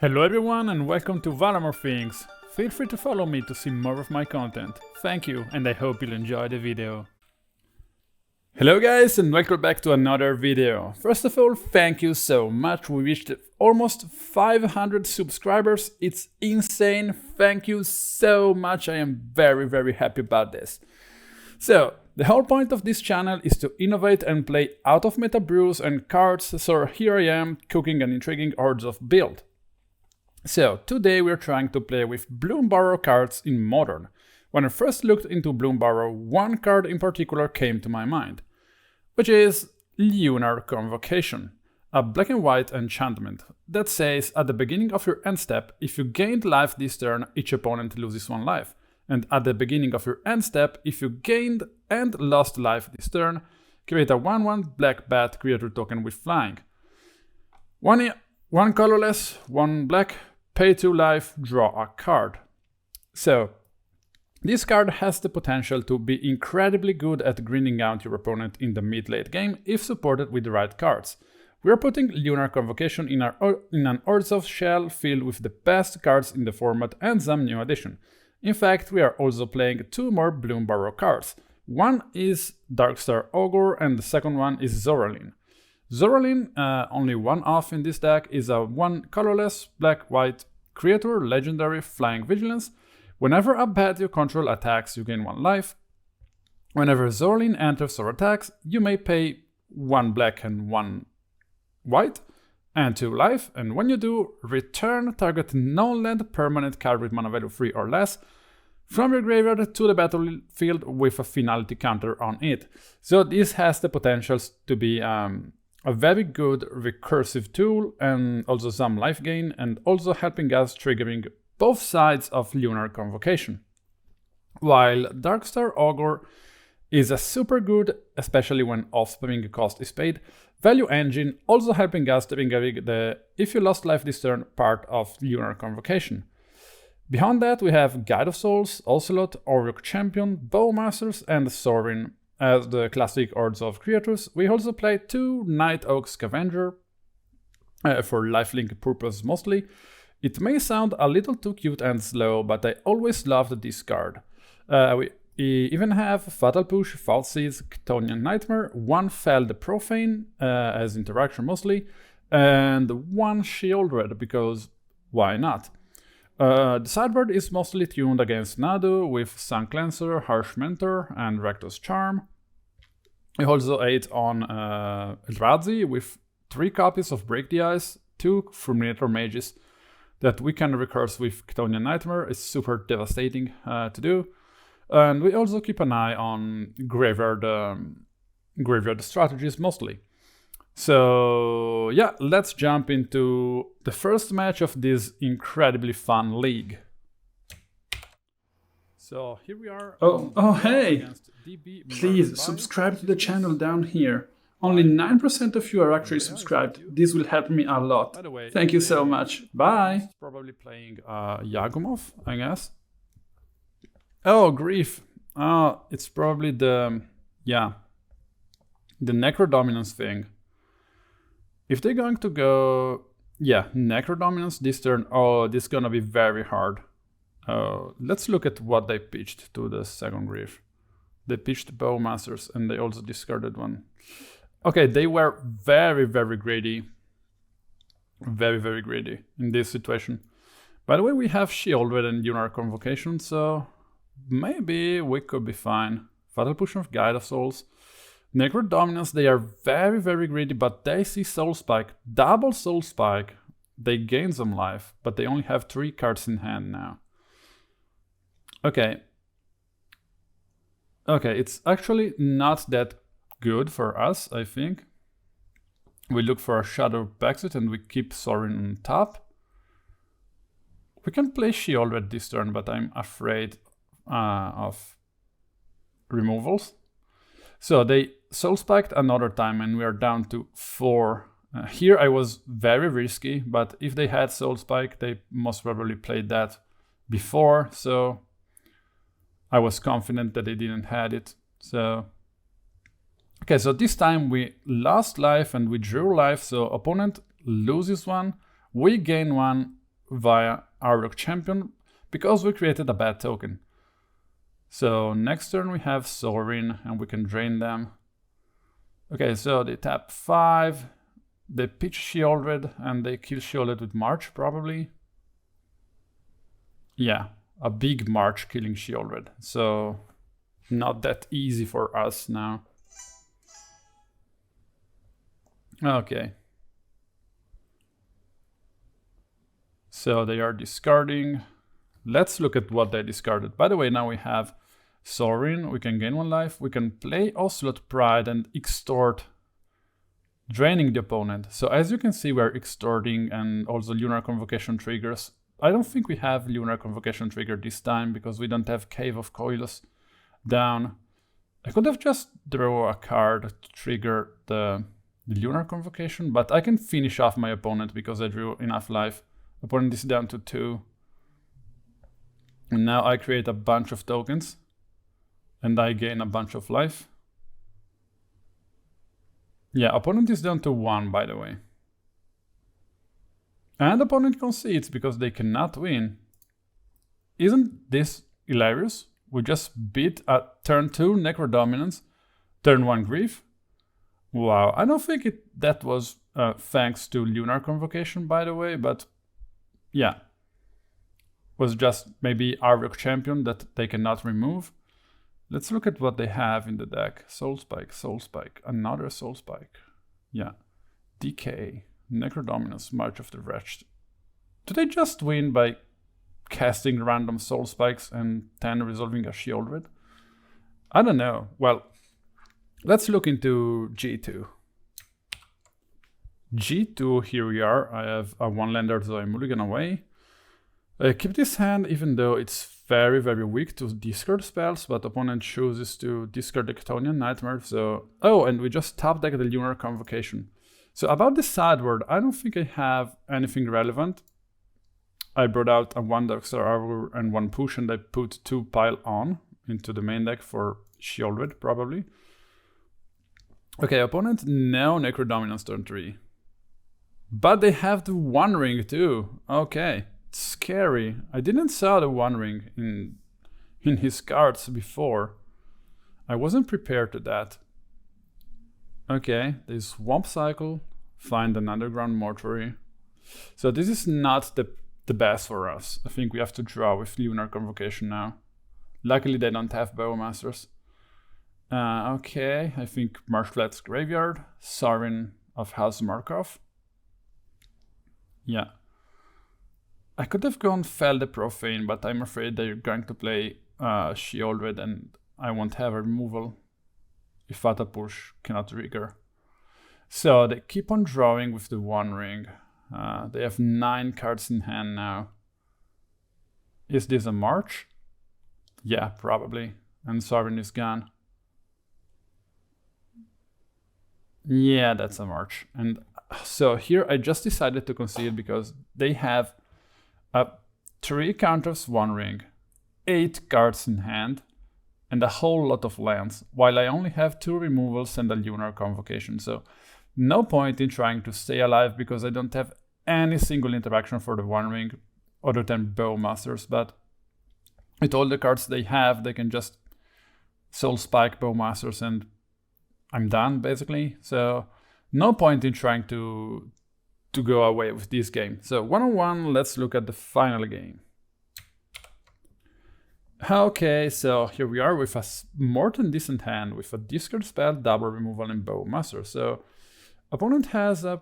Hello everyone and welcome to Valamor Things. Feel free to follow me to see more of my content. Thank you and I hope you'll enjoy the video. Hello guys and welcome back to another video. First of all, thank you so much. We reached almost 500 subscribers. It's insane. Thank you so much. I am very happy about this. So, the whole point of this channel is to innovate and play out of meta brews and cards, so here I am cooking an intriguing ORZHOV build. So, today we're trying to play with Bloomburrow cards in Modern. When I first looked into Bloomburrow, one card in particular came to my mind, which is Lunar Convocation, a black and white enchantment that says at the beginning of your end step, if you gained life this turn, each opponent loses 1 life. And at the beginning of your end step, if you gained and lost life this turn, create a 1/1 black bat creature token with flying. One colorless, 1 black, pay 2 life, draw a card. So, this card has the potential to be incredibly good at greening out your opponent in the mid-late game if supported with the right cards. We are putting Lunar Convocation in an ORZHOV shell filled with the best cards in the format and some new addition. In fact, we are also playing 2 more Bloomburrow cards. One is Darkstar Augur and the second one is Zoraline. Zoraline, only 1 off in this deck, is a 1 colorless, black-white creature, legendary, flying vigilance. Whenever a bat you control attacks, you gain 1 life. Whenever Zoraline enters or attacks, you may pay 1 black and 1 white and 2 life, and when you do, return target non-land permanent card with mana value 3 or less from your graveyard to the battlefield with a finality counter on it. So this has the potential to be a very good recursive tool and also some life gain, and also helping us triggering both sides of Lunar Convocation. While Darkstar Augur is a super good, especially when off-spamming cost is paid, value engine, also helping us triggering the if you lost life this turn part of Lunar Convocation. Beyond that, we have Guide of Souls, Ocelot, Auriok Champion, Bowmasters, and Sorin as the classic ORZHOV creators. We also play 2 Nighthawk Scavenger for lifelink purpose mostly. It may sound a little too cute and slow, but I always loved this card. We even have Fatal Push, Thoughtseize, Chthonian Nightmare, 1 Fell the Profane as interaction mostly, and 1 Sheoldred because why not? The sideboard is mostly tuned against Nadu with Sun Cleanser, Harsh Mentor, and Rector's Charm. We also ate on Eldrazi with 3 copies of Break the Ice, 2 Fulminator Mages that we can recurse with Chthonian Nightmare. It's super devastating to do. And we also keep an eye on graveyard strategies mostly. So yeah, let's jump into the first match of this incredibly fun league. So here we are. Oh hey! Please subscribe to the channel down here. Only 9% of you are actually subscribed. This will help me a lot. Thank you so much. Bye! Probably playing Yagumov, I guess. Oh, grief. It's probably the Necrodominance thing. If they're going to go, Necrodominance this turn, this is gonna be very hard. Let's look at what they pitched to the second grief. They pitched Bowmasters and they also discarded 1. Okay, they were very greedy. Very greedy in this situation. By the way, we have Sheoldred and Lunar Convocation, so maybe we could be fine. Fatal Push of Guide of Souls. Necrodominance, they are very greedy, but they see Soul Spike. Double Soul Spike. They gain some life, but they only have 3 cards in hand now. Okay, it's actually not that good for us, I think. We look for a Shadowy Backstreet and we keep Sorin on top. We can play Sheoldred this turn, but I'm afraid of removals. So they Soul Spiked another time and we are down to 4. Here I was very risky, but if they had Soul Spike, they most probably played that before, so I was confident that they didn't had it. So okay, so this time we lost life and we drew life, so opponent loses 1, we gain 1, via Auriok Champion because we created a bad token. So next turn we have Sorin and we can drain them. Okay, so they tap 5, they pitch Sheoldred and they kill Sheoldred with March probably. Yeah, a big March killing Sheoldred, so not that easy for us now. Okay. So they are discarding. Let's look at what they discarded. By the way, now we have Sorin, we can gain 1 life. We can play Ocelot Pride and extort, draining the opponent. So as you can see, we're extorting and also Lunar Convocation triggers. I don't think we have Lunar Convocation trigger this time because we don't have Caves of Koilos down. I could have just drawn a card to trigger the Lunar Convocation, but I can finish off my opponent because I drew enough life. Opponent is down to 2. And now I create a bunch of tokens. And I gain a bunch of life. Yeah, opponent is down to 1, by the way. And opponent concedes because they cannot win. Isn't this hilarious? We just beat a turn 2 Necrodominance, turn 1 Grief. Wow, I don't think that was thanks to Lunar Convocation, by the way, but yeah. Was just maybe Auriok Champion that they cannot remove. Let's look at what they have in the deck. Soul Spike, another Soul Spike. Yeah. Decay, Necrodominance, March of the Wretched. Do they just win by casting random Soul Spikes and 10 resolving a Sheoldred? I don't know. Well, let's look into G2. G2, here we are. I have a 1-lander, so I mulligan away. Keep this hand even though it's very, very weak to discard spells, but opponent chooses to discard the Chthonian Nightmare, so... Oh, and we just top deck the Lunar Convocation. So about the sideboard, I don't think I have anything relevant. I brought out a 1 Darkstar Augur and 1 push, and I put 2 pile on into the main deck for Sheoldred, probably. Okay, opponent, no Necrodominance turn 3. But they have the 1 ring too. Okay. Scary. I didn't saw the 1 ring in his cards before. I wasn't prepared to that. Okay, there's Swamp Cycle, find an underground mortuary. So this is not the best for us. I think we have to draw with Lunar Convocation now. Luckily they don't have Bowmasters. Okay, I think Marsh Flats Graveyard, Sorin of House Markov. Yeah. I could have gone Fell the Profane, but I'm afraid they're going to play Sheoldred and I won't have a removal if Vata Push cannot trigger. So they keep on drawing with the 1 ring. They have 9 cards in hand now. Is this a March? Yeah, probably. And Sorin is gone. Yeah, that's a March. And so here I just decided to concede because they have 3 counters, 1 ring, 8 cards in hand, and a whole lot of lands, while I only have 2 removals and a Lunar Convocation. So no point in trying to stay alive because I don't have any single interaction for the 1 ring other than Bowmasters, but with all the cards they have, they can just Soul Spike Bowmasters and I'm done, basically. So no point in trying to go away with this game. So 1-on-1, let's look at the final game. Okay, so here we are with a more than decent hand with a discard spell, double removal and Bowmaster. So opponent has a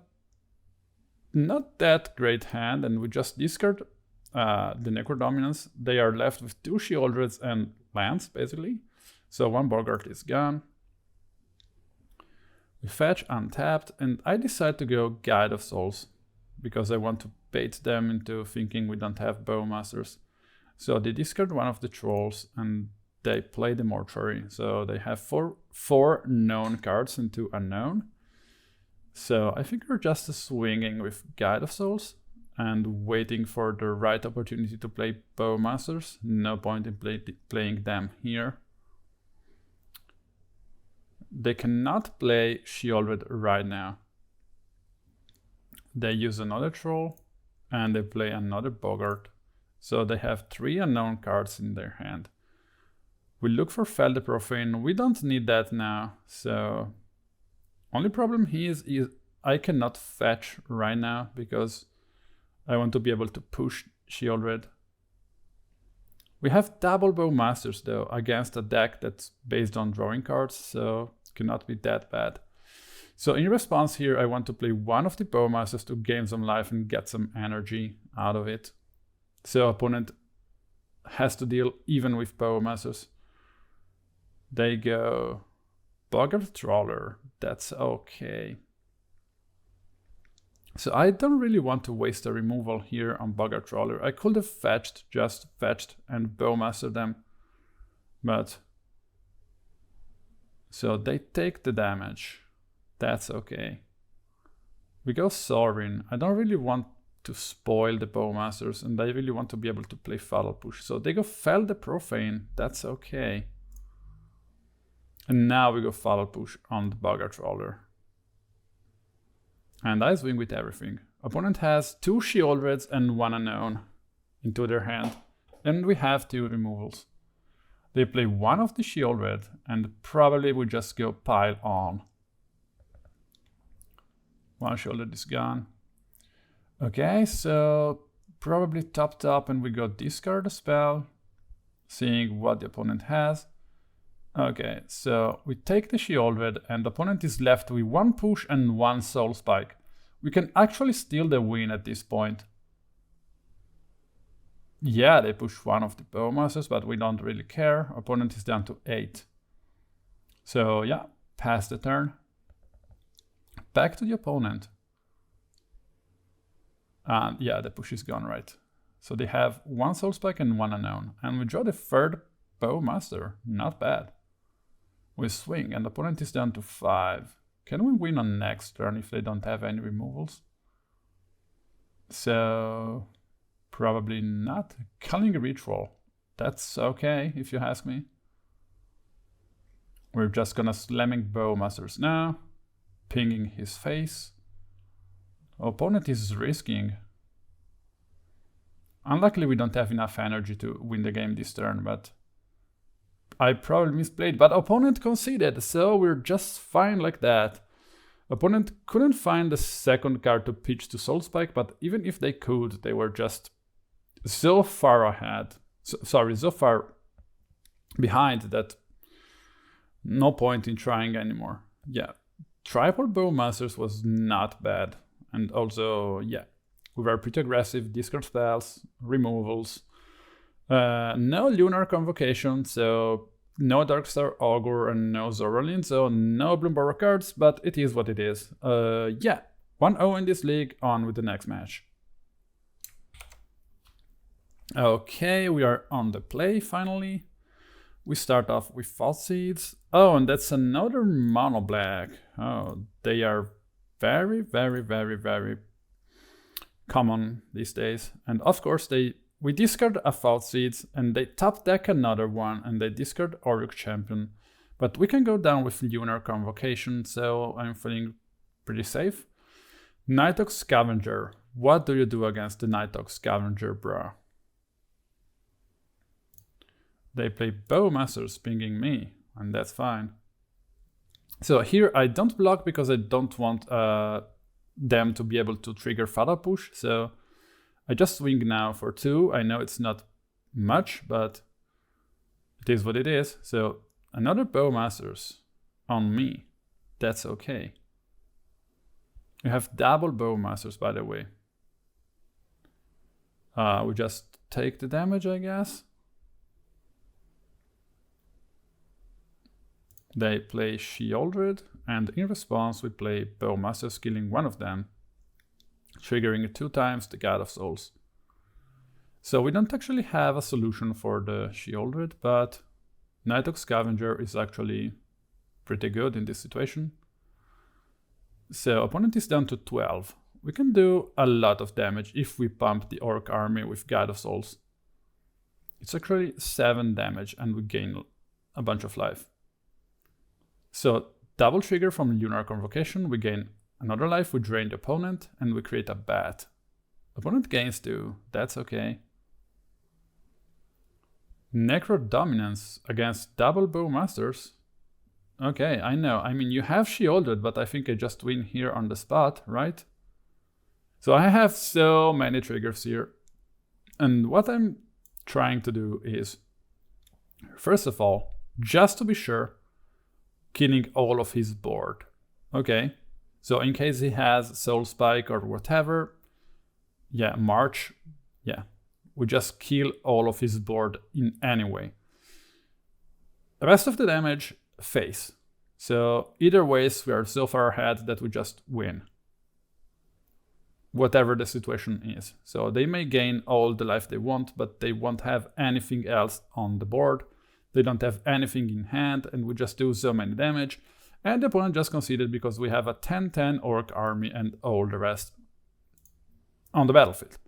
not that great hand and we just discard the Necrodominance. They are left with 2 Sheoldreds and lands, basically. So 1 Bogart is gone. We fetch untapped, and I decide to go Guide of Souls because I want to bait them into thinking we don't have Bowmasters. So they discard 1 of the trolls and they play the mortuary. So they have four known cards and 2 unknown. So I think we're just swinging with Guide of Souls and waiting for the right opportunity to play Bowmasters. No point in playing them here. They cannot play Sheoldred right now. They use another troll and they play another Boggart. So they have 3 unknown cards in their hand. We look for Fell the Profane. We don't need that now. So only problem here is I cannot fetch right now because I want to be able to push Sheoldred. We have double Bowmasters though against a deck that's based on drawing cards, so it cannot be that bad. So in response here, I want to play one of the Bowmasters to gain some life and get some energy out of it. So opponent has to deal even with Bowmasters. They go Boggart Trawler. That's okay. So I don't really want to waste a removal here on Boggart Trawler. I could have just fetched and Bowmastered them. But so they take the damage. That's okay. We go Sorin. I don't really want to spoil the Bowmasters, and I really want to be able to play Fatal Push. So they go Fell the Profane. That's okay. And now we go Fatal Push on the Boggart Trawler. And I swing with everything. Opponent has 2 Sheoldreds and 1 unknown into their hand. And we have 2 removals. They play one of the Sheoldred and probably we just go pile on. One Sheoldred is gone. Okay, so probably top and we go discard a spell, seeing what the opponent has. Okay, so we take the Sheoldred and the opponent is left with 1 push and 1 soul spike. We can actually steal the win at this point. Yeah, they push one of the Bowmasters, but we don't really care. Opponent is down to 8. So yeah, pass the turn. Back to the opponent. And yeah, the push is gone, right? So they have 1 soul spike and 1 unknown. And we draw the 3rd Bowmaster. Not bad. We swing and the opponent is down to 5. Can we win on next turn if they don't have any removals? So probably not. Culling Ritual. That's okay if you ask me. We're just gonna slamming Bowmasters now. Pinging his face. Opponent is risking. Unluckily we don't have enough energy to win the game this turn, but I probably misplayed, but opponent conceded, so we're just fine like that. Opponent couldn't find the second card to pitch to Soul Spike, but even if they could, they were just so far ahead. So far behind that no point in trying anymore. Yeah, triple Bowmasters was not bad. And also, yeah, we were pretty aggressive, discard spells, removals. No Lunar Convocation, so no Darkstar Augur and no Zoraline, so no Bloomburrow cards, but it is what it is. Yeah, 1-0 in this league, on with the next match. Okay, we are on the play finally. We start off with Thoughtseize. Oh, and that's another mono black. Oh, they are very, very, very, very common these days. And of course, we discard a Thoughtseize and they top deck another one and they discard Auriok Champion. But we can go down with Lunar Convocation, so I'm feeling pretty safe. Nighthawk Scavenger. What do you do against the Nighthawk Scavenger, bro? They play Bowmasters pinging me, and that's fine. So here I don't block because I don't want them to be able to trigger Fatal Push, so I just swing now for 2. I know it's not much, but it is what it is. So another Bowmasters on me. That's okay. You have double Bowmasters, by the way. We just take the damage, I guess. They play Sheoldred, and in response we play Bowmasters, killing one of them, triggering 2 times the God of Souls. So we don't actually have a solution for the Sheoldred, but Nighthawk Scavenger is actually pretty good in this situation. So opponent is down to 12. We can do a lot of damage if we pump the Orc army with God of Souls. It's actually 7 damage and we gain a bunch of life. So double trigger from Lunar Convocation, we gain another life, we drain the opponent, and we create a bat. Opponent gains 2, that's okay. Necrodominance against double Bowmasters. Okay, I know. I mean, you have Sheoldred, but I think I just win here on the spot, right? So I have so many triggers here. And what I'm trying to do is, first of all, just to be sure, killing all of his board. Okay, so in case he has Soul Spike or whatever, yeah, March, yeah, we just kill all of his board in any way. The rest of the damage, face. So either ways, we are so far ahead that we just win. Whatever the situation is. So they may gain all the life they want, but they won't have anything else on the board. They don't have anything in hand, and we just do so many damage. And the opponent just conceded because we have a 10-10 Orc army and all the rest on the battlefield.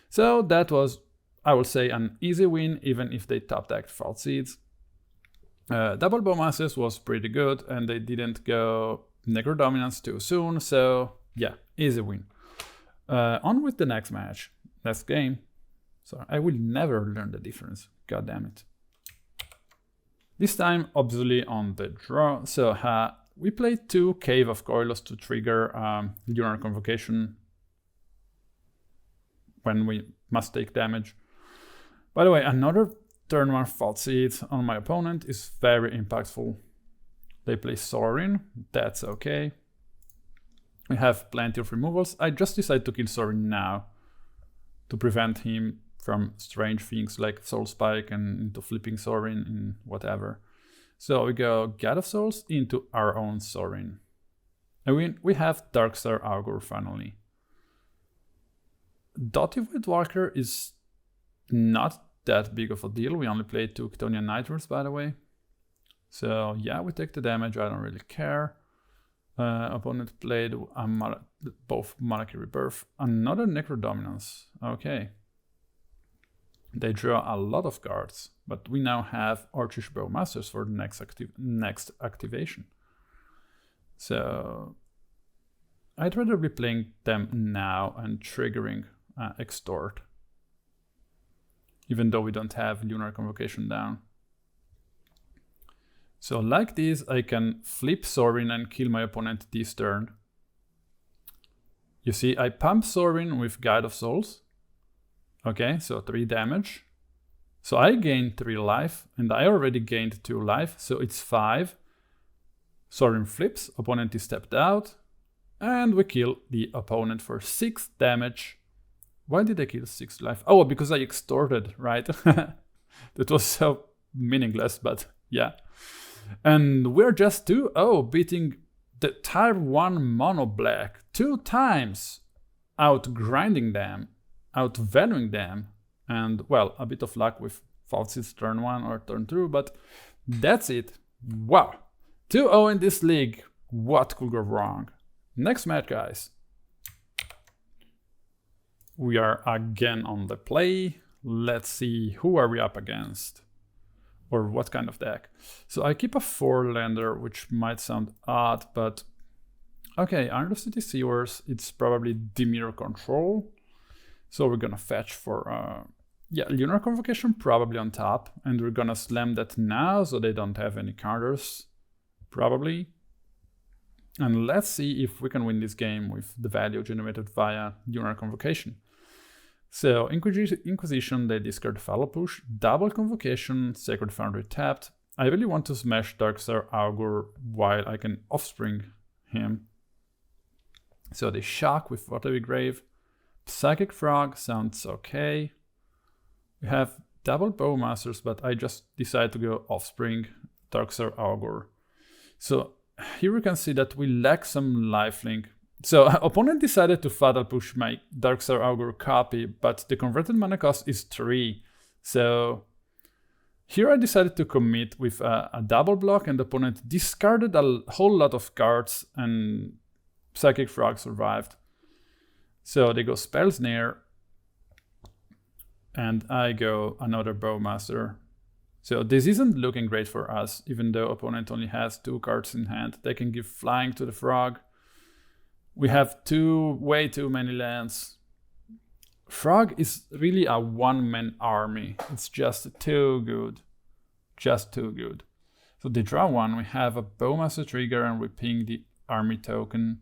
So that was, I will say, an easy win, even if they top-decked Thoughtseize. Double Bowmasters was pretty good, and they didn't go Necrodominance too soon, so yeah, easy win. On with the next match, next game. So I will never learn the difference, god damn it. This time, obviously, on the draw. So we played 2 Caves of Koilos to trigger Lunar Convocation when we must take damage. By the way, another turn 1 Thoughtseize on my opponent is very impactful. They play Sorin, that's okay. We have plenty of removals. I just decided to kill Sorin now to prevent him from strange things like Soul Spike and into flipping Sorin and whatever. So we go God of Souls into our own Sorin. And we have Darkstar Augur finally. Void Walker is not that big of a deal. We only played 2 Chthonian Nightmares, by the way. So yeah, we take the damage, I don't really care. Opponent played both Monarchy Rebirth. Another Necrodominance. Okay. They draw a lot of cards, but we now have Orcish Bowmasters for the next activation. So I'd rather be playing them now and triggering Extort, even though we don't have Lunar Convocation down. So like this, I can flip Sorin and kill my opponent this turn. You see, I pump Sorin with Guide of Souls. Okay, so 3 damage. So I gained 3 life, and I already gained 2 life, so it's 5. Sorin flips, opponent is stepped out, and we kill the opponent for 6 damage. Why did I kill 6 life? Oh, because I extorted, right? That was so meaningless, but yeah. And we're just 2-0, beating the Tier 1 Mono Black 2 times, out-grinding them, out-valuing them, and, well, a bit of luck with Thoughtseize turn 1 or turn 2, but that's it. Wow, 2-0 in this league. What could go wrong? Next match, guys. We are again on the play. Let's see, who are we up against? Or what kind of deck? So I keep a 4-lander, which might sound odd, but okay, Undercity Sewers, it's probably Dimir control. So we're gonna fetch for, yeah, Lunar Convocation probably on top, and we're gonna slam that now so they don't have any counters, probably. And let's see if we can win this game with the value generated via Lunar Convocation. So Inquisition, they discard Follow Push, double Convocation, Sacred Foundry tapped. I really want to smash Darkstar Augur while I can offspring him. So they shock with Watery Grave. Psychic Frog sounds okay. We have double Bowmasters, but I just decided to go offspring Darkstar Augur. So here we can see that we lack some lifelink. So opponent decided to fatal push my Darkstar Augur copy, but the converted mana cost is 3. So here I decided to commit with a double block, and the opponent discarded a whole lot of cards, and Psychic Frog survived. So they go Spell Snare, and I go another Bowmaster. So this isn't looking great for us, even though opponent only has 2 cards in hand. They can give Flying to the Frog. We have way too many lands. Frog is really a one-man army. It's just too good. Just too good. So they draw one, we have a Bowmaster trigger and we ping the army token.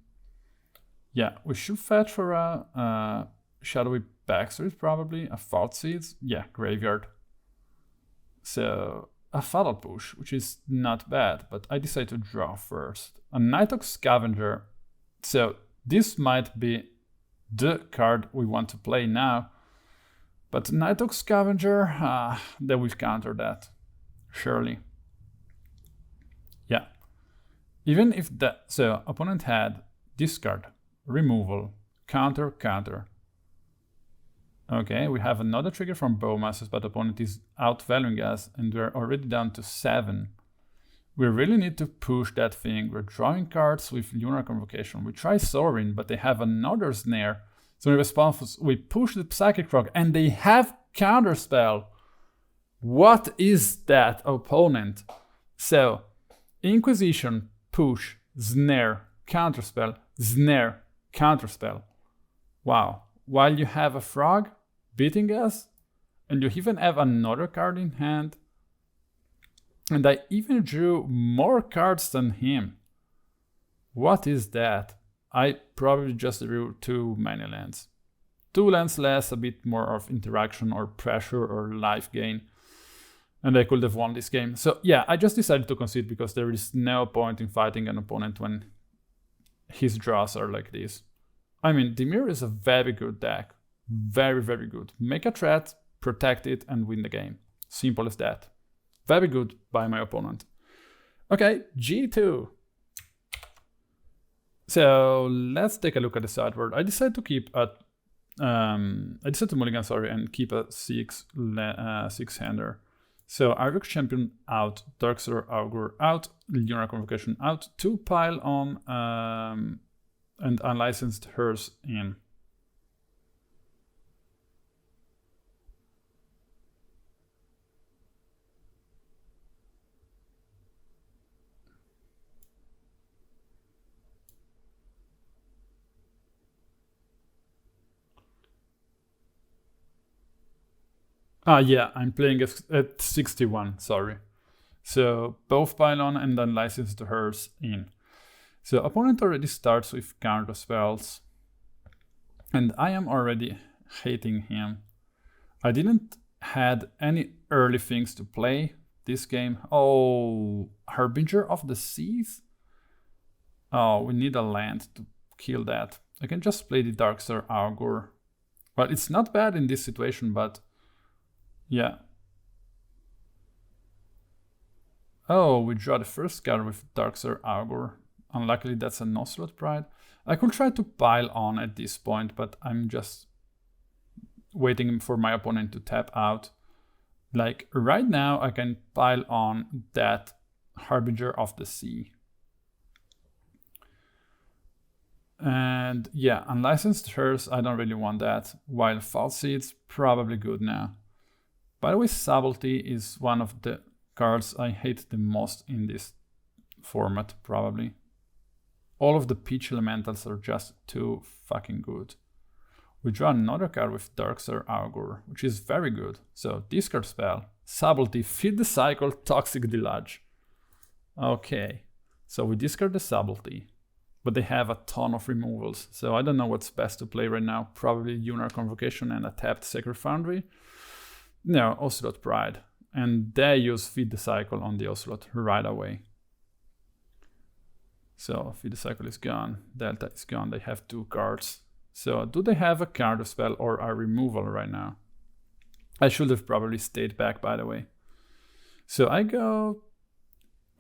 Yeah, we should fetch for a Shadowy Backstreet probably, a Thoughtseize. Yeah, graveyard. So a Fatal Push, which is not bad, but I decided to draw first. A Nighthawk Scavenger. So this might be the card we want to play now. But Nighthawk Scavenger, they will counter that, surely. Yeah. Even if the opponent had discard, removal, counter, counter. Okay, we have another trigger from Bowmasters, but opponent is outvaluing us, and we're already down to 7. We really need to push that thing. We're drawing cards with Lunar Convocation. We try Sorin, but they have another snare. So in response, we push the Psychic Rock, and they have Counterspell. What is that, opponent? So, Inquisition, push, snare, Counterspell, snare, Counterspell. Wow. While you have a frog beating us, and you even have another card in hand, and I even drew more cards than him. What is that? I probably just drew too many lands. 2 lands less, a bit more of interaction or pressure or life gain. And I could have won this game. So yeah, I just decided to concede because there is no point in fighting an opponent when his draws are like this. I mean, Dimir is a very good deck. Very, very good. Make a threat, protect it, and win the game. Simple as that. Very good by my opponent. Okay, G2. So let's take a look at the sideboard. I decided to keep a I decided to mulligan, sorry, and keep a 6-hander. So Auriok Champion out, Darkstar Augur out, Lunar Convocation out, 2 pile on, and Unlicensed Hearse in. Yeah, I'm playing at 61, sorry. So both pylon and unlicensed hers in. So opponent already starts with counter spells. And I am already hating him. I didn't had any early things to play this game. Oh, Harbinger of the Seas? Oh, we need a land to kill that. I can just play the Darkstar Augur. Well, it's not bad in this situation, but yeah. Oh, we draw the first card with Darkstar Augur. Unluckily, that's an Ocelot Pride. I could try to pile on at this point, but I'm just waiting for my opponent to tap out. Like, right now, I can pile on that Harbinger of the Sea. And yeah, Unlicensed Hearse, I don't really want that. While Thoughtseize, probably good now. By the way, Subtlety is one of the cards I hate the most in this format, probably. All of the Peach Elementals are just too fucking good. We draw another card with Darkstar Augur, which is very good. So, discard spell, Subtlety, Feed the Cycle, Toxic Deluge. Okay, so we discard the Subtlety, but they have a ton of removals, so I don't know what's best to play right now. Probably Lunar Convocation and a tapped Sacred Foundry. No, Ocelot Pride. And they use Feed the Cycle on the Ocelot right away. So, Feed the Cycle is gone, Delta is gone, they have 2 cards. So, do they have a counter spell or a removal right now? I should have probably stayed back, by the way. So, I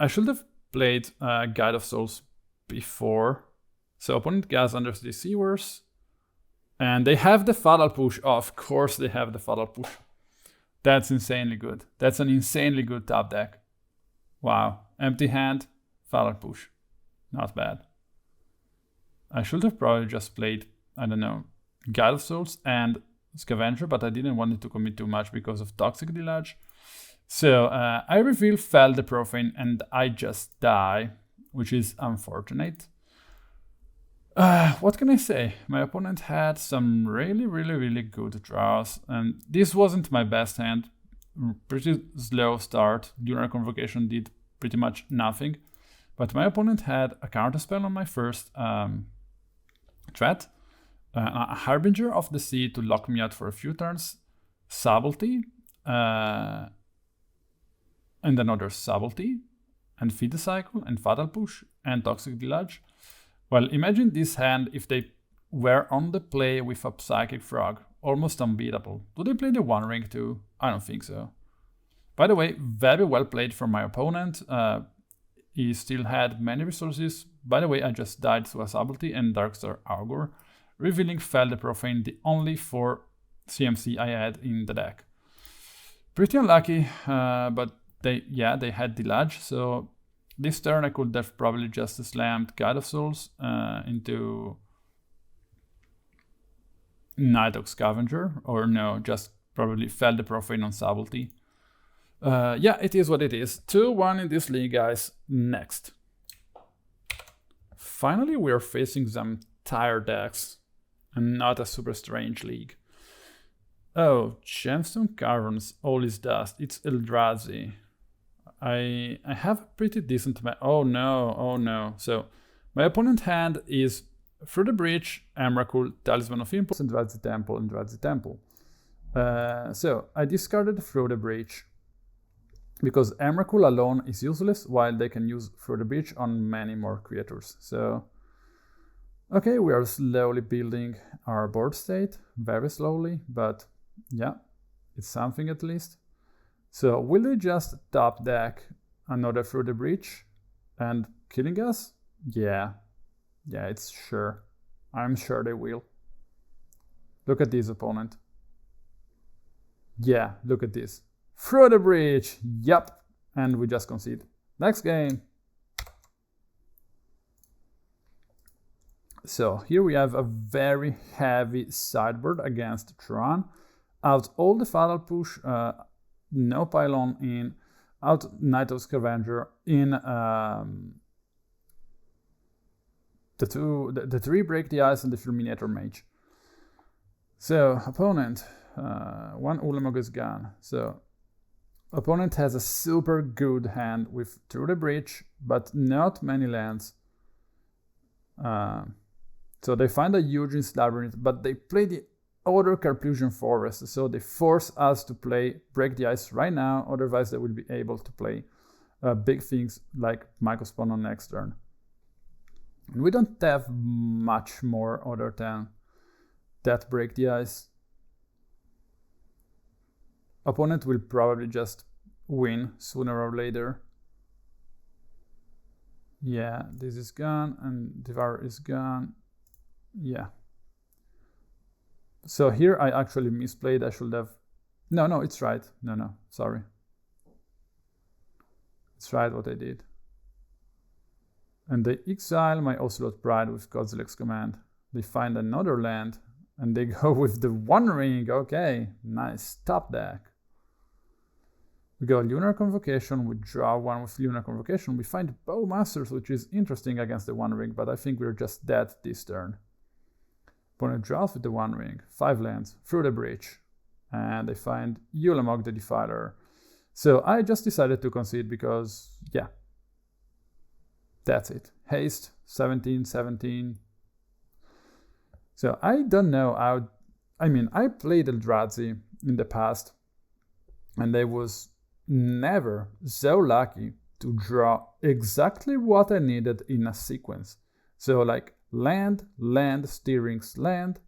should have played Guide of Souls before. So, opponent gas under the Seawars. And they have the Fatal Push. Oh, of course they have the Fatal Push. That's insanely good. That's an insanely good top deck. Wow. Empty hand, Fatal Push. Not bad. I should have probably just played, I don't know, Guide of Souls and Scavenger, but I didn't want it to commit too much because of Toxic Deluge. So I reveal Fell the Profane and I just die, which is unfortunate. What can I say? My opponent had some really good draws, and this wasn't my best hand. Pretty slow start. Lunar Convocation did pretty much nothing, but my opponent had a counterspell on my first threat, a Harbinger of the Sea to lock me out for a few turns, Subtlety, and another Subtlety, and Feed the Cycle, and Fatal Push, and Toxic Delage. Well, imagine this hand if they were on the play with a Psychic Frog. Almost unbeatable. Do they play the One Ring too? I don't think so. By the way, very well played from my opponent. He still had many resources. By the way, I just died to a Subtlety and Darkstar Augur, revealing Fell the Profane, the only 4 CMC I had in the deck. Pretty unlucky, but they had Delage, so this turn I could have probably just slammed Guide of Souls into Nighthawk Scavenger, or no, just probably Fell the Profane on Subtlety. Yeah, it is what it is. 2-1 in this league, guys. Next. Finally, we are facing some tired decks, and not a super strange league. Oh, Gemstone Caverns, all is dust. It's Eldrazi. I have a pretty decent... Oh no. So, my opponent hand is Through the Breach, Emrakul, Talisman of Impulse, and Eldrazi Temple. So, I discarded Through the Breach, because Emrakul alone is useless, while they can use Through the Breach on many more creatures. So, okay, we are slowly building our board state, very slowly, but yeah, it's something at least. So, will they just top deck another Through the Breach and killing us? Yeah, it's sure. I'm sure they will. Look at this opponent. Yeah, look at this. Through the Breach, yup, and we just concede. Next game. So here we have a very heavy sideboard against Tron. Out all the Fatal Push, no Pylon in, out Nighthawk Scavenger, in the 3 Break the Ice and the Fulminator Mage. So opponent, 1 Ulamog is gone. So opponent has a super good hand with Through the Breach, but not many lands. So they find a Eugene's Labyrinth, but they play the other Carplusian Forest, so they force us to play Break the Ice right now, otherwise they will be able to play big things like Mycospawn on next turn. And we don't have much more other than that Break the Ice. Opponent will probably just win sooner or later. Yeah, this is gone and Devour is gone. Yeah. So here I actually misplayed. I should have... No, it's right. No, sorry. It's right what I did. And they exile my Ocelot Pride with Godless Command. They find another land and they go with the One Ring. Okay, nice. Top deck. We go Lunar Convocation, we draw one with Lunar Convocation, we find Bowmasters, which is interesting against the One Ring, but I think we're just dead this turn. Opponent draws with the One Ring, 5 lands, Through the Breach, and they find Ulamog the Defiler. So I just decided to concede because, yeah, that's it. Haste, 17. So I don't know how... I mean, I played Eldrazi in the past, and I was never so lucky to draw exactly what I needed in a sequence. So like land, steerings, land,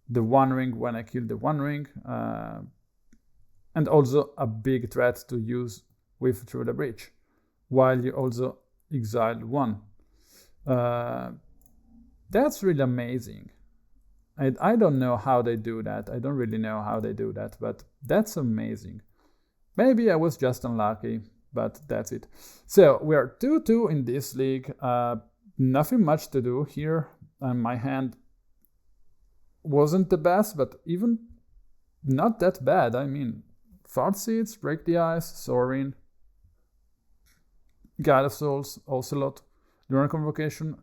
the One Ring when I killed the One Ring, and also a big threat to use with Through the Breach, while you also exiled one. That's really amazing. I don't know how they do that. I don't really know how they do that, but that's amazing. Maybe I was just unlucky, but that's it. So we are 2-2 in this league. Nothing much to do here. And my hand wasn't the best, but even not that bad. I mean, Thoughtseize, Break the Ice, Sorin, Guide of Souls, Ocelot, Lunar Convocation.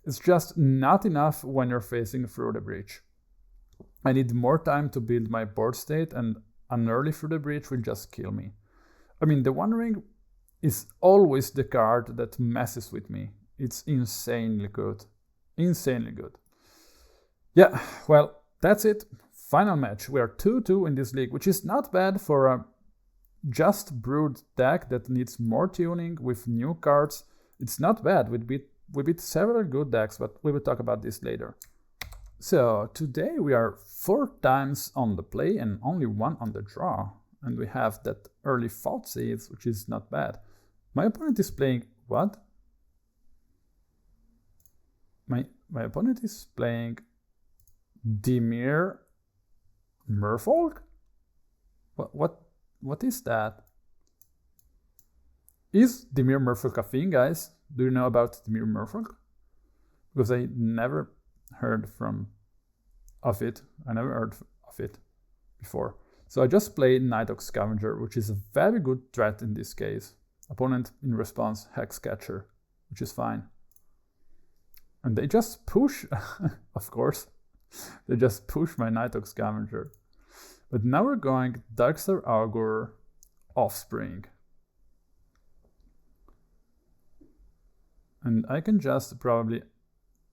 It's just not enough when you're facing through the breach. I need more time to build my board state, and an early through the breach will just kill me. I mean, the One Ring is always the card that messes with me. It's insanely good. Insanely good. Yeah, well, that's it. Final match. We are 2-2 in this league, which is not bad for a just brewed deck that needs more tuning with new cards. It's not bad. We beat several good decks, but we will talk about this later. So today we are 4 times on the play and only 1 on the draw. And we have that early Thoughtseize, which is not bad. My opponent is playing what? My opponent is playing Dimir Merfolk? What is that? Is Dimir Merfolk a thing, guys? Do you know about Dimir Merfolk? Because I never heard of it. I never heard of it before. So I just played Nighthawk Scavenger, which is a very good threat in this case. Opponent in response, Hexcatcher, which is fine. And they just push, of course, they just push my Nighthawk Scavenger. But now we're going Darkstar Augur, Offspring. And I can just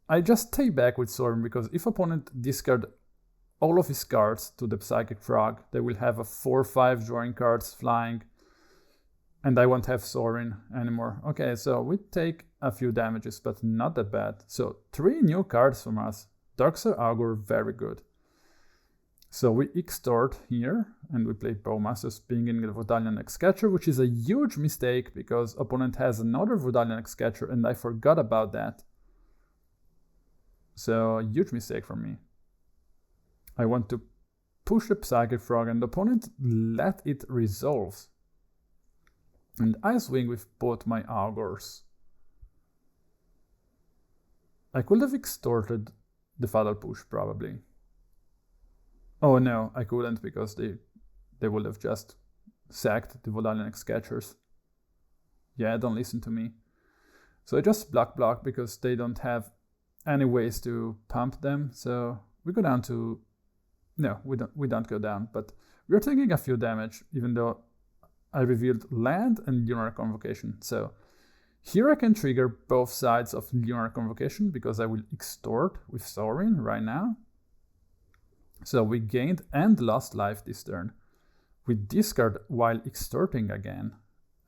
I just stay back with Sorin, because if opponent discard all of his cards to the Psychic Frog, they will have a 4-5 drawing cards flying, and I won't have Sorin anymore. Okay, so we take a few damages, but not that bad. So 3 new cards from us. Darkstar Augur, very good. So we extort here, and we play Bowmasters, pinging the Vodalian Hexcatcher, which is a huge mistake, because opponent has another Vodalian Hexcatcher, and I forgot about that. So, huge mistake from me. I want to push the Psychic Frog, and the opponent let it resolve. And I swing with both my Augurs. I could have extorted the Fatal Push, probably. Oh no, I couldn't, because they would have just sacked the Vodalian Hexcatchers. Yeah, don't listen to me. So I just block because they don't have any ways to pump them. So we go down to... No, we don't go down, but we're taking a few damage, even though I revealed land and Lunar Convocation. So here I can trigger both sides of Lunar Convocation, because I will extort with Sorin right now. So we gained and lost life this turn. We discard while extorting again.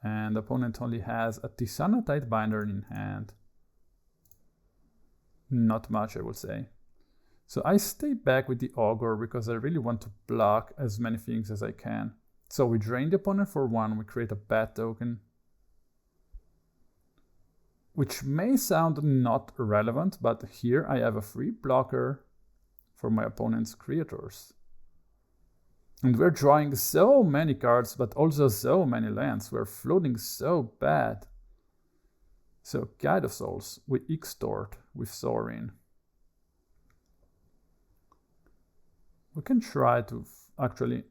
And the opponent only has a Tisana Tidebinder in hand. Not much, I would say. So I stay back with the Augur, because I really want to block as many things as I can. So we drain the opponent for 1, we create a bad token. Which may sound not relevant, but here I have a free blocker for my opponent's creators. And we're drawing so many cards, but also so many lands. We're floating so bad. So Guide of Souls, we extort with Sorin. We can try to actually...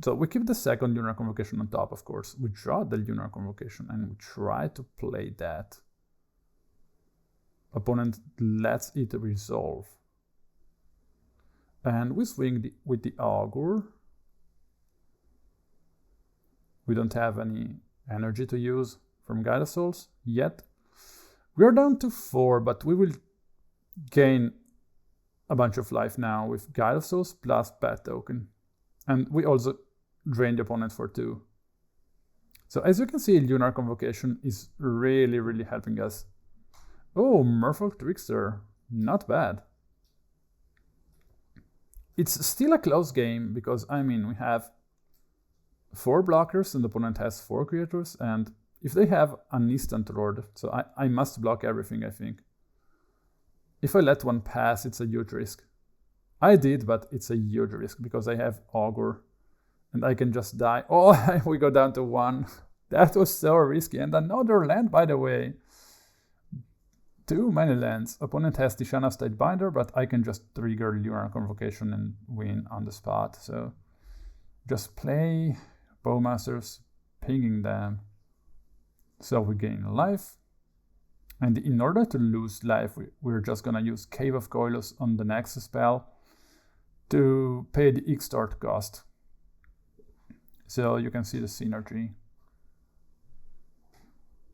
So we keep the second Lunar Convocation on top, of course. We draw the Lunar Convocation and we try to play that. Opponent lets it resolve. And we swing with the Augur. We don't have any energy to use from Guide of Souls yet. We're down to 4, but we will gain a bunch of life now with Guide of Souls plus Bad Token. And we also drain the opponent for 2. So as you can see, Lunar Convocation is really, really helping us. Oh, Merfolk Trickster. Not bad. It's still a close game, because, I mean, we have 4 blockers and the opponent has 4 creatures, and if they have an instant lord, so I must block everything, I think. If I let one pass, it's a huge risk. I did, but it's a huge risk, because I have Augur, and I can just die. Oh, we go down to 1. That was so risky, and another land, by the way. Too many lands. Opponent has Tishana's Tidebinder, but I can just trigger Lunar Convocation and win on the spot. So just play Bowmasters, pinging them. So we gain life. And in order to lose life, we're just gonna use Caves of Koilos on the next spell to pay the extort cost. So you can see the synergy.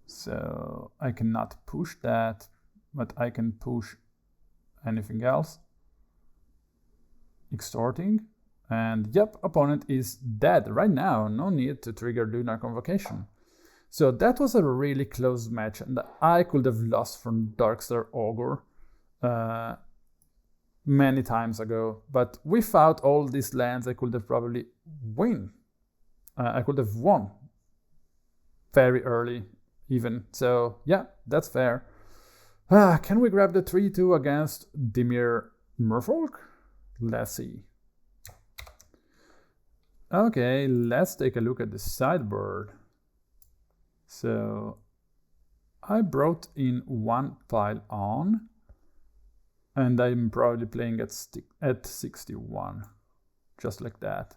So I cannot push that, but I can push anything else. Extorting. And yep, opponent is dead right now. No need to trigger Lunar Convocation. So that was a really close match, and I could have lost from Darkstar Augur many times ago. But without all these lands, I could have probably I could have won very early even. So yeah, that's fair. Can we grab the 3-2 against Dimir Merfolk? Let's see. Okay, let's take a look at the sideboard. So I brought in one pile on, and I'm probably playing at 61, just like that.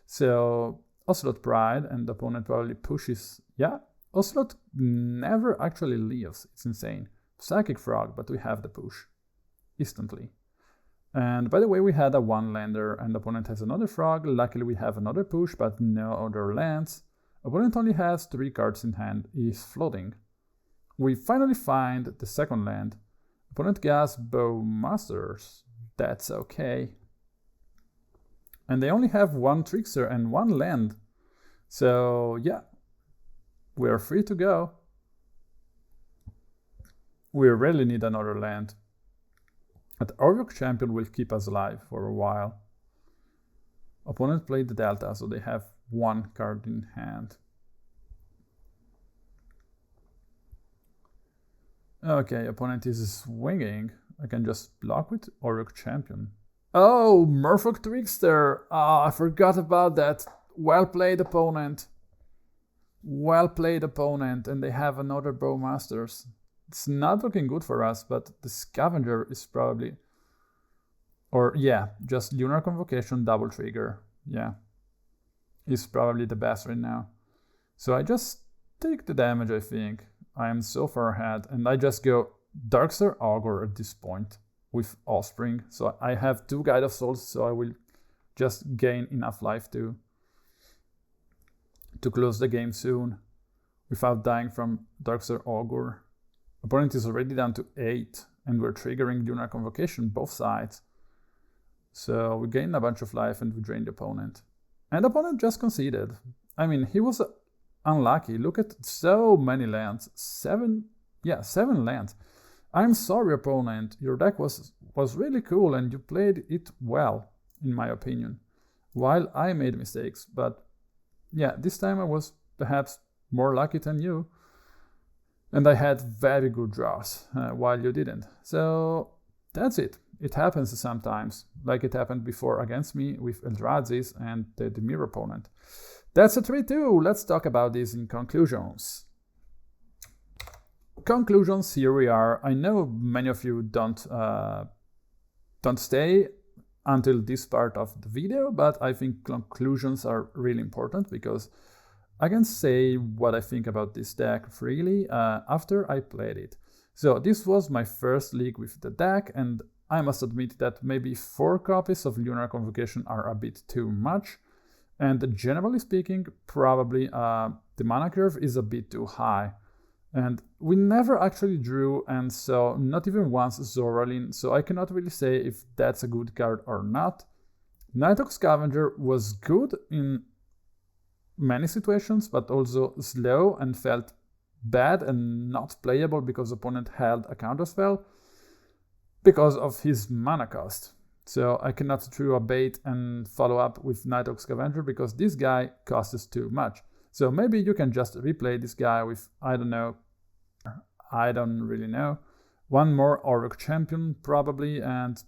So Ocelot Pride, and the opponent probably pushes. Yeah, Ocelot never actually leaves. It's insane. Psychic Frog, but we have the push instantly. And by the way, we had a one-lander, and the opponent has another frog. Luckily, we have another push, but no other lands. Opponent only has 3 cards in hand. He's floating. We finally find the second land. Opponent has Bowmasters. That's okay. And they only have 1 Trickster and 1 land. So yeah, we're free to go. We really need another land. But Auriok Champion will keep us alive for a while. Opponent played the Delta, so they have 1 card in hand. Okay, opponent is swinging. I can just block with Auriok Champion. Oh, Merfolk Trickster! Ah, I forgot about that. Well played, opponent. Well played, opponent. And they have another Bowmasters. It's not looking good for us, but the Scavenger is probably... Or yeah, just Lunar Convocation, double trigger. Yeah. Is probably the best right now. So I just take the damage, I think. I am so far ahead, and I just go Darkstar Augur at this point with Offspring. So I have 2 Guide of Souls, so I will just gain enough life to close the game soon without dying from Darkstar Augur. Opponent is already down to 8, and we're triggering Lunar Convocation both sides. So we gain a bunch of life and we drain the opponent. And the opponent just conceded. I mean, he was unlucky. Look at so many lands. 7 lands. I'm sorry, opponent. Your deck was really cool and you played it well, in my opinion. While I made mistakes. But yeah, this time I was perhaps more lucky than you. And I had very good draws, while you didn't. So that's it. It happens sometimes, like it happened before against me with Eldrazi and the Dimir opponent. That's a 3-2. Let's talk about this in conclusions. Conclusions, here we are. I know many of you don't stay until this part of the video, but I think conclusions are really important because I can say what I think about this deck freely after I played it. So this was my first league with the deck, and I must admit that maybe 4 copies of Lunar Convocation are a bit too much, and generally speaking, probably the mana curve is a bit too high. And we never actually drew, and so not even once Zoraline, so I cannot really say if that's a good card or not. Nighthawk Scavenger was good in many situations, but also slow and felt bad and not playable because opponent held a counterspell because of his mana cost. So I cannot throw a bait and follow up with Nighthawk Scavenger because this guy costs too much. So maybe you can just replay this guy with, I don't really know, 1 more Auriok Champion probably, and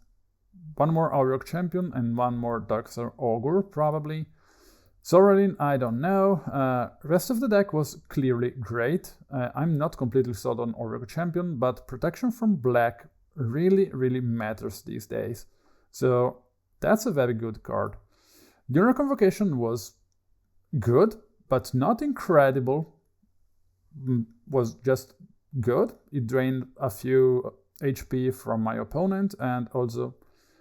1 more Auriok Champion and 1 more Darkstar Augur probably. Zoraline, I don't know. Rest of the deck was clearly great. I'm not completely sold on Auriok Champion, but protection from black really, really matters these days. So that's a very good card. Lunar Convocation was good, but not incredible. Was just good. It drained a few HP from my opponent and also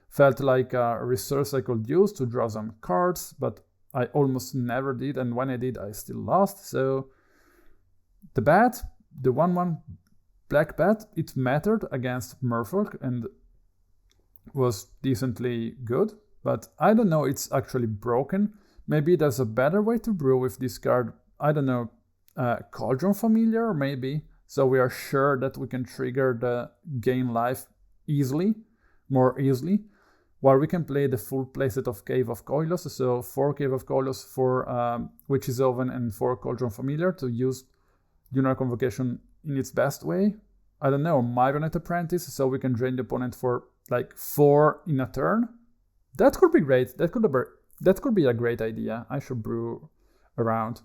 felt like a resource I could use to draw some cards, but I almost never did, and when I did, I still lost. So the bat, the 1/1 black bat, it mattered against Merfolk and was decently good, but I don't know, it's actually broken. Maybe there's a better way to brew with this card. I don't know, Cauldron Familiar maybe, so we are sure that we can trigger the gain life more easily, while we can play the full playset of Cave of Koilos, so 4 Cave of Koilos, 4 Witch's Oven, and 4 Cauldron Familiar to use Lunar Convocation in its best way. I don't know, Marionette Apprentice, so we can drain the opponent for like 4 in a turn. That could be great. That could be a great idea. I should brew around.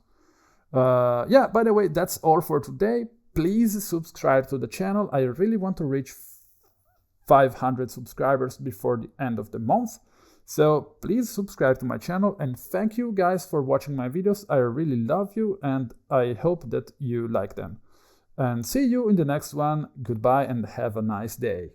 Yeah, by the way, that's all for today. Please subscribe to the channel. I really want to reach 500 subscribers before the end of the month. So please subscribe to my channel, and thank you guys for watching my videos. I really love you and I hope that you like them. And see you in the next one. Goodbye and have a nice day.